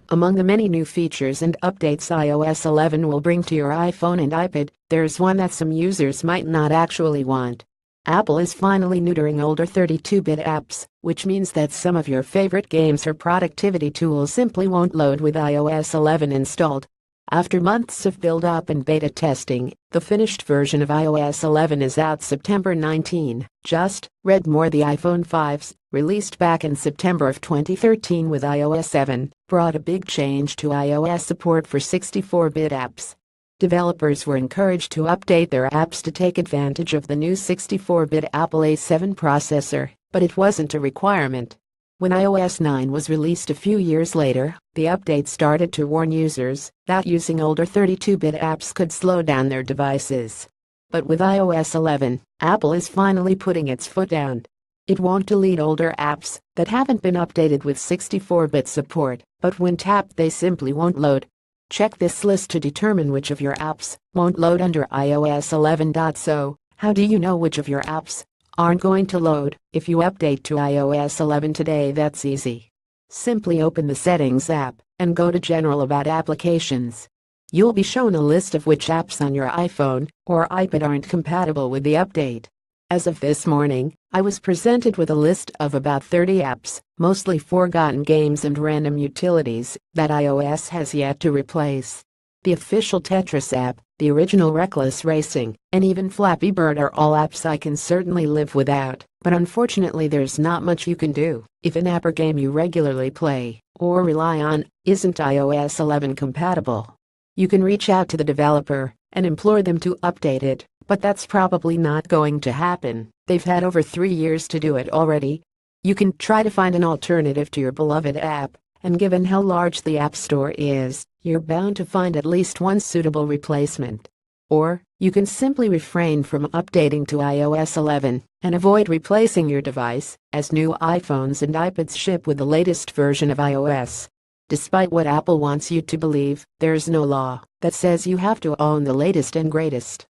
Among the many new features and updates iOS 11 will bring to your iPhone and iPad, there's one that some users might not actually want. Apple is finally neutering older 32-bit apps, which means that some of your favorite games or productivity tools simply won't load with iOS 11 installed. After months of build-up and beta testing, the finished version of iOS 11 is out September 19. Just read more. The iPhone 5s, released back in September of 2013 with iOS 7, brought a big change to iOS support for 64-bit apps. Developers were encouraged to update their apps to take advantage of the new 64-bit Apple A7 processor, but it wasn't a requirement. When iOS 9 was released a few years later, the update started to warn users that using older 32-bit apps could slow down their devices. But with iOS 11, Apple is finally putting its foot down. It won't delete older apps that haven't been updated with 64-bit support, but when tapped they simply won't load. Check this list to determine which of your apps won't load under iOS 11. So, how do you know which of your apps aren't going to load if you update to iOS 11 today? That's easy. Simply open the Settings app and go to General About Applications. You'll be shown a list of which apps on your iPhone or iPad aren't compatible with the update. As of this morning, I was presented with a list of about 30 apps, mostly forgotten games and random utilities, that iOS has yet to replace. The official Tetris app, the original Reckless Racing, and even Flappy Bird are all apps I can certainly live without, but unfortunately there's not much you can do if an app or game you regularly play or rely on isn't iOS 11 compatible. You can reach out to the developer and implore them to update it, but that's probably not going to happen. They've had over 3 years to do it already. You can try to find an alternative to your beloved app, and given how large the App Store is, you're bound to find at least one suitable replacement. Or, you can simply refrain from updating to iOS 11 and avoid replacing your device, as new iPhones and iPads ship with the latest version of iOS. Despite what Apple wants you to believe, there's no law that says you have to own the latest and greatest.